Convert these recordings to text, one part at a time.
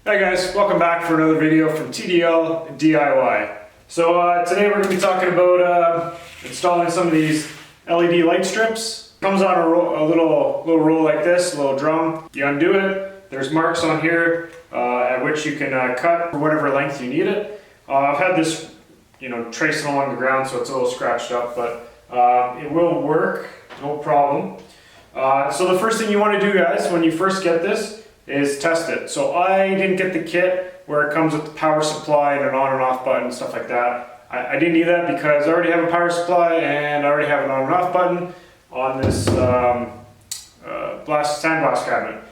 Hey guys, welcome back for another video from TDL DIY. So today we're going to be talking about installing some of these LED light strips. It comes on a little roll like this, a little drum. You undo it. There's marks on here at which you can cut for whatever length you need it. I've had this, tracing along the ground, so it's a little scratched up, but it will work, no problem. So the first thing you want to do, guys, when you first get this, is test it. So I didn't get the kit where it comes with the power supply and an on and off button and stuff like that. I didn't need that because I already have a power supply and I already have an on and off button on this sandblast cabinet.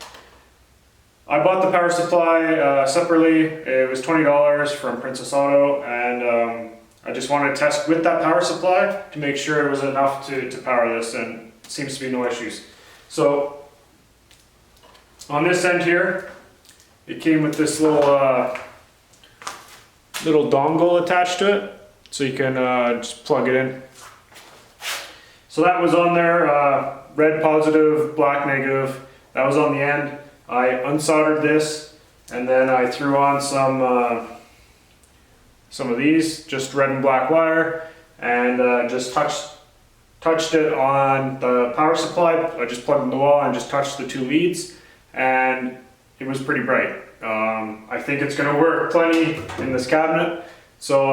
I bought the power supply separately. It was $20 from Princess Auto, and I just wanted to test with that power supply to make sure it was enough to power this, and it seems to be no issues. So on this end here, it came with this little dongle attached to it, so you can just plug it in. So that was on there, red positive, black negative. That was on the end. I unsoldered this, and then I threw on some of these, just red and black wire, and just touched it on the power supply. I just plugged in the wall and just touched the two leads, and it was pretty bright. I think it's going to work plenty in this cabinet. So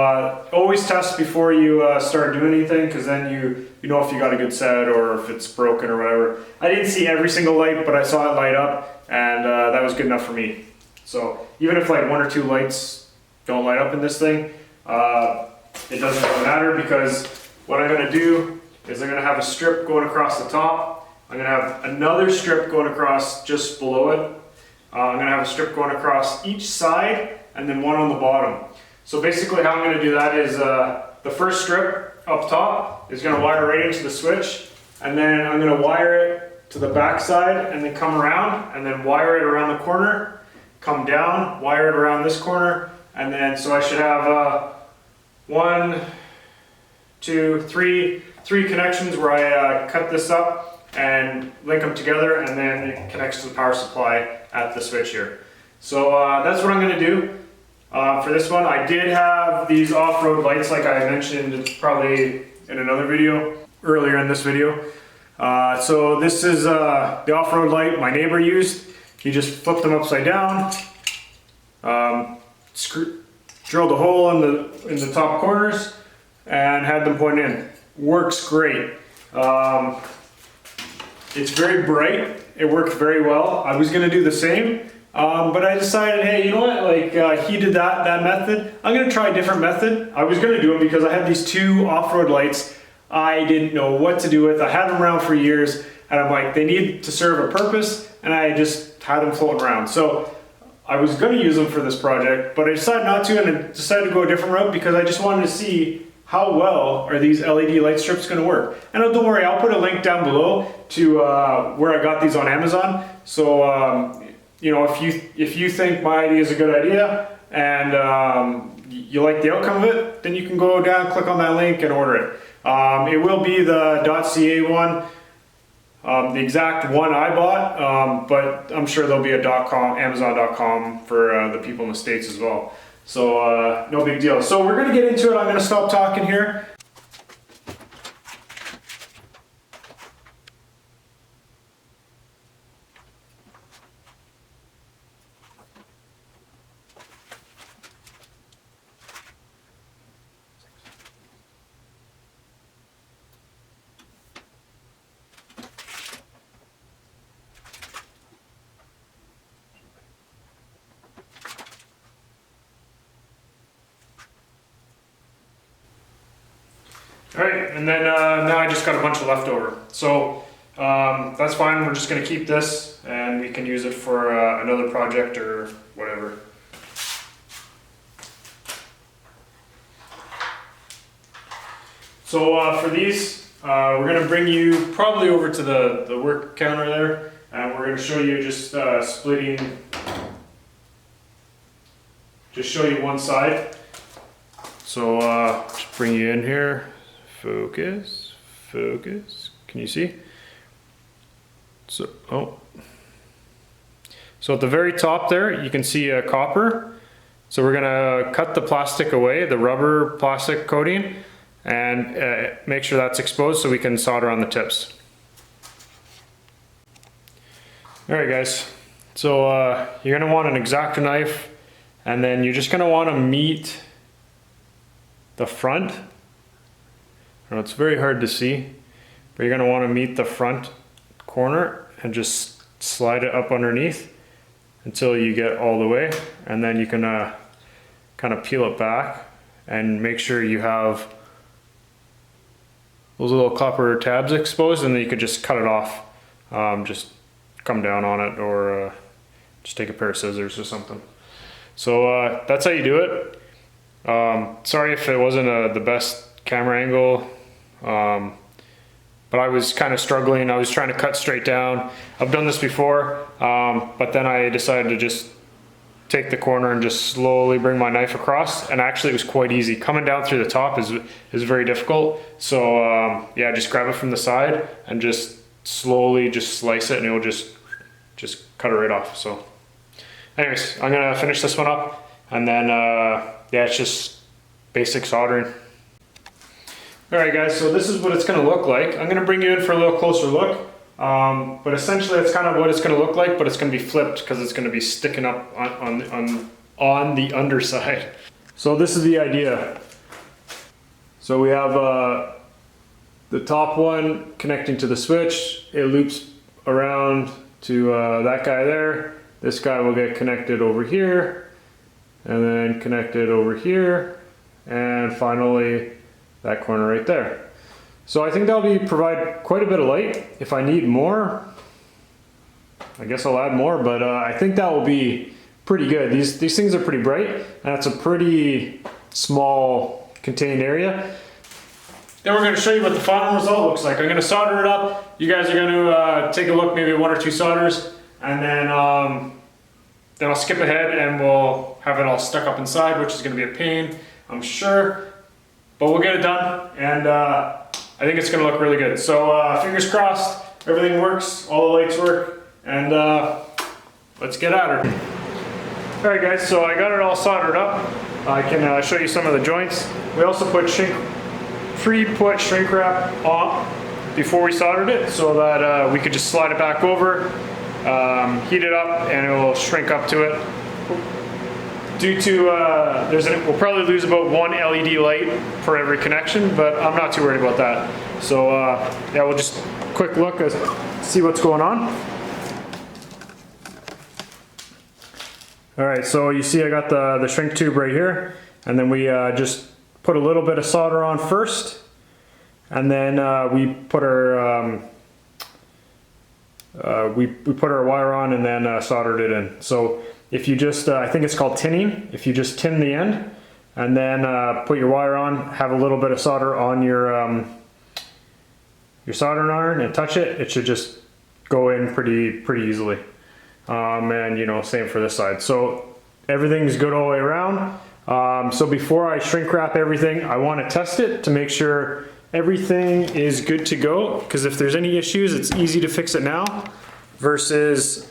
always test before you start doing anything, because then you know if you got a good set or if it's broken or whatever. I didn't see every single light, but I saw it light up, and that was good enough for me. So even if like one or two lights don't light up in this thing, it doesn't really matter, because what I'm going to do is I'm going to have a strip going across the top. I'm going to have another strip going across just below it. I'm going to have a strip going across each side, and then one on the bottom. So basically how I'm going to do that is the first strip up top is going to wire right into the switch, and then I'm going to wire it to the back side and then come around and then wire it around the corner, come down, wire it around this corner, and then so I should have one, two, three connections where I cut this up and link them together, and then it connects to the power supply at the switch here. So that's what I'm going to do for this one. I did have these off-road lights, like I mentioned probably in another video earlier in this video. So this is the off-road light my neighbor used. He just flipped them upside down, drilled a hole in the top corners, and had them put in. Works great. It's very bright. It worked very well. I was gonna do the same, but I decided, hey, you know what? Like he did that method. I'm gonna try a different method. I was gonna do them because I had these two off-road lights. I didn't know what to do with. I had them around for years, and I'm like, they need to serve a purpose, and I just had them floating around. So I was gonna use them for this project, but I decided not to, and I decided to go a different route because I just wanted to see how well are these LED light strips going to work. And don't worry, I'll put a link down below to where I got these on Amazon. So if you think my idea is a good idea and you like the outcome of it, then you can go down, click on that link, and order it. It will be the .ca one, the exact one I bought, but I'm sure there'll be a .com, Amazon.com for the people in the States as well. So no big deal. So we're gonna get into it. I'm gonna stop talking here. All right, and then now I just got a bunch of leftover. So that's fine, we're just gonna keep this and we can use it for another project or whatever. So for these, we're gonna bring you probably over to the work counter there, and we're gonna show you just show you one side. So just bring you in here. Focus, can you see? So, So at the very top there, you can see a copper. So we're gonna cut the plastic away, the rubber plastic coating, and make sure that's exposed so we can solder on the tips. All right guys, so you're gonna want an X-Acto knife, and then you're just gonna wanna meet the front. I know it's very hard to see, but you're gonna wanna meet the front corner and just slide it up underneath until you get all the way, and then you can kind of peel it back and make sure you have those little copper tabs exposed, and then you could just cut it off. Just come down on it, or just take a pair of scissors or something. So that's how you do it. Sorry if it wasn't the best camera angle, but I was kind of struggling. I was trying to cut straight down. I've done this before, but then I decided to just take the corner and just slowly bring my knife across, and actually it was quite easy. Coming down through the top is very difficult. So yeah, just grab it from the side and just slowly just slice it, and it'll just cut it right off. So anyways, I'm gonna finish this one up, and then yeah, it's just basic soldering. All right guys, so this is what it's gonna look like. I'm gonna bring you in for a little closer look. But essentially that's kind of what it's gonna look like, but it's gonna be flipped because it's gonna be sticking up on the underside. So this is the idea. So we have the top one connecting to the switch. It loops around to that guy there. This guy will get connected over here, and then connected over here, and finally that corner right there. So I think that'll provide quite a bit of light. If I need more, I guess I'll add more, but I think that will be pretty good. These things are pretty bright, and that's a pretty small contained area. Then we're going to show you what the final result looks like. I'm going to solder it up. You guys are going to take a look, maybe 1 or 2 solders, and then I'll skip ahead and we'll have it all stuck up inside, which is going to be a pain, I'm sure, but we'll get it done, and I think it's going to look really good. So fingers crossed, everything works, all the lights work, and let's get at her. Alright guys, so I got it all soldered up. I can show you some of the joints. We also put pre-put shrink wrap on before we soldered it, so that we could just slide it back over, heat it up, and it will shrink up to it. Due to, we'll probably lose about 1 LED light for every connection, but I'm not too worried about that. So yeah, we'll just quick look, see what's going on. All right, so you see I got the shrink tube right here, and then we just put a little bit of solder on first, and then we put our we put our wire on, and then soldered it in. So if you just, I think it's called tinning, if you just tin the end and then put your wire on, have a little bit of solder on your soldering iron and touch it, it should just go in pretty easily. And you know, same for this side. So everything's good all the way around. So before I shrink wrap everything, I want to test it to make sure everything is good to go, because if there's any issues, it's easy to fix it now versus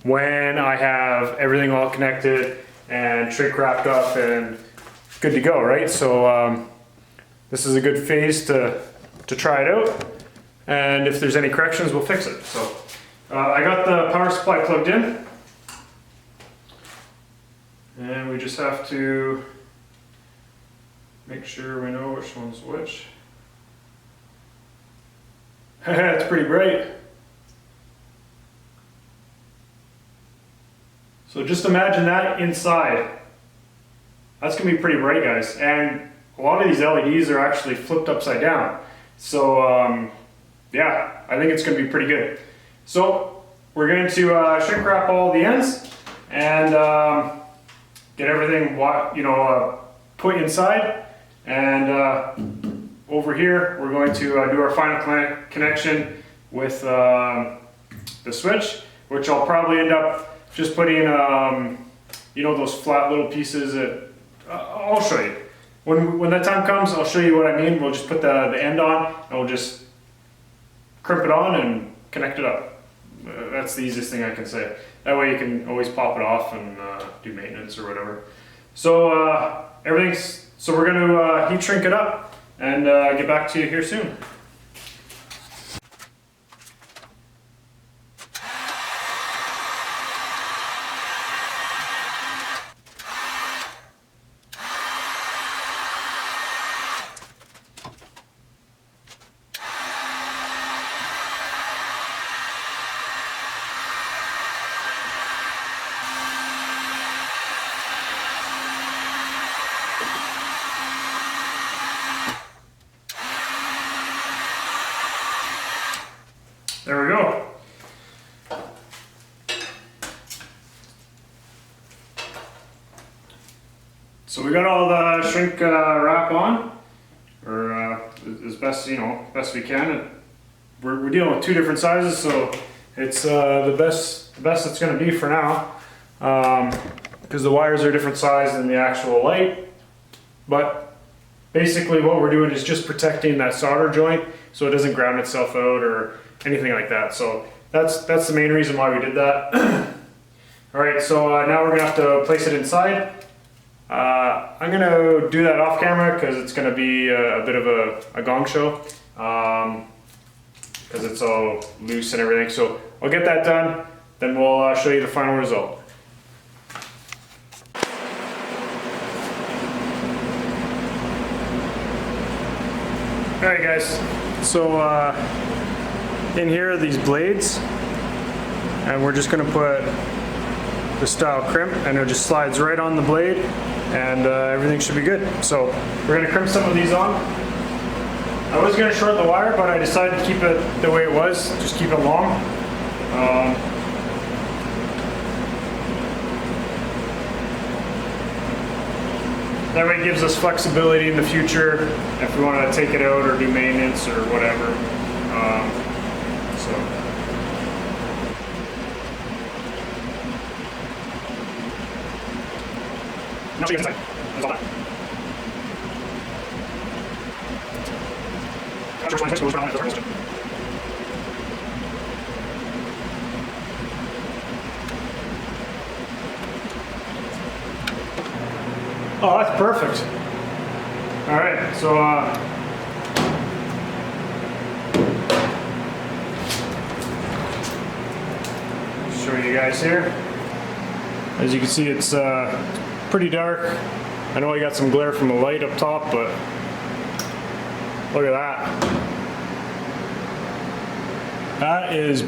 when I have everything all connected and shrink wrapped up and good to go, right? So this is a good phase to try it out, and if there's any corrections, we'll fix it. So I got the power supply plugged in, and we just have to make sure we know which one's which. It's pretty bright. So just imagine that inside. That's gonna be pretty bright, guys. And a lot of these LEDs are actually flipped upside down. So yeah, I think it's gonna be pretty good. So we're going to shrink wrap all the ends and get everything, you know, put inside. And over here, we're going to do our final connection with the switch, which I'll probably end up just putting, you know, those flat little pieces that, I'll show you. When that time comes, I'll show you what I mean. We'll just put the end on, and we'll just crimp it on and connect it up. That's the easiest thing I can say. That way you can always pop it off and do maintenance or whatever. So so we're gonna heat shrink it up and get back to you here soon. There we go. So we got all the shrink wrap on, or as best best we can. We're dealing with two different sizes, so it's the best it's going to be for now, because the wires are different size than the actual light. But basically, what we're doing is just protecting that solder joint so it doesn't ground itself out or anything like that. So that's the main reason why we did that. All right, so now we're gonna have to place it inside. I'm gonna do that off camera because it's gonna be a bit of a gong show, because it's all loose and everything. So I'll get that done, then we'll show you the final result. All right, guys. So in here are these blades, and we're just going to put the style crimp, and it just slides right on the blade, and everything should be good. So we're going to crimp some of these on. I was going to short the wire, but I decided to keep it the way it was, just keep it long. That way it gives us flexibility in the future if we want to take it out or do maintenance or whatever. Now see inside. That's all that. Oh, that's perfect. All right, so show you guys here. As you can see, it's pretty dark. I know I got some glare from the light up top, but look at that. That is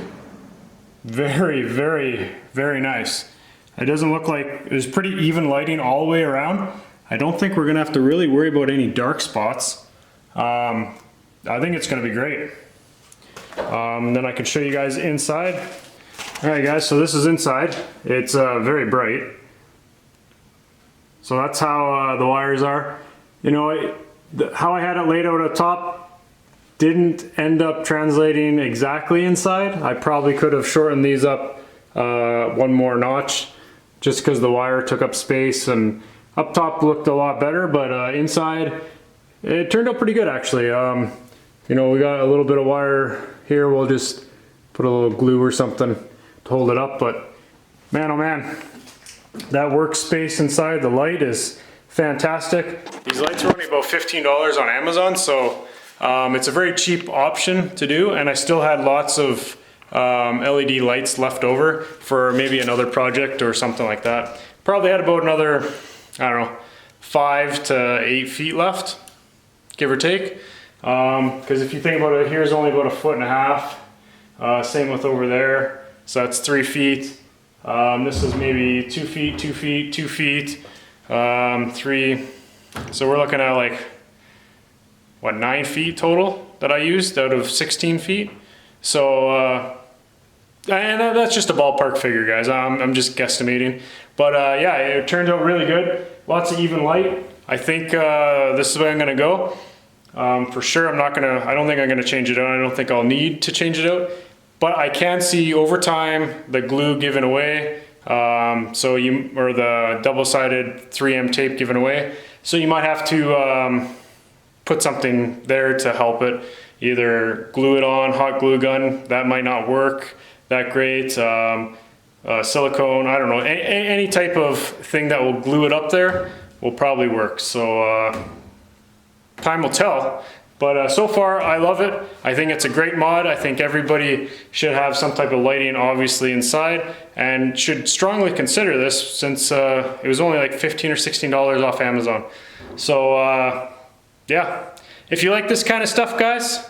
very, very, very nice. It doesn't look like there's pretty even lighting all the way around. I don't think we're gonna have to really worry about any dark spots. I think it's gonna be great. Then I can show you guys inside. All right, guys, so this is inside. It's very bright. So that's how the wires are. You know, how I had it laid out at top didn't end up translating exactly inside. I probably could have shortened these up one more notch, just because the wire took up space, and up top looked a lot better, but inside it turned out pretty good actually. You know, we got a little bit of wire here. We'll just put a little glue or something to hold it up, but man, oh man, that workspace inside, the light is fantastic. These lights are only about $15 on Amazon, so it's a very cheap option to do, and I still had lots of LED lights left over for maybe another project or something like that. Probably had about another, I don't know, 5 to 8 feet left, give or take. Because if you think about it, here's only about 1.5 feet. Same with over there, so that's 3 feet. This is maybe 2 feet, 2 feet, 2 feet, 3. So we're looking at like, what, 9 feet total that I used out of 16 feet. So, and that's just a ballpark figure, guys. I'm just guesstimating. But yeah, it turned out really good. Lots of even light. I think this is the way I'm gonna go. For sure, I don't think I'm gonna change it out. I don't think I'll need to change it out. But I can see over time the glue giving away. Or the double-sided 3M tape giving away. So you might have to put something there to help it. Either glue it on, hot glue gun, that might not work. that great. Silicone, I don't know, any type of thing that will glue it up there will probably work. So time will tell. But so far, I love it. I think it's a great mod. I think everybody should have some type of lighting, obviously, inside, and should strongly consider this since it was only like $15 or $16 off Amazon. So yeah, if you like this kind of stuff, guys,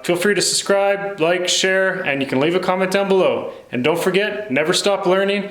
feel free to subscribe, like, share, and you can leave a comment down below. And don't forget, never stop learning,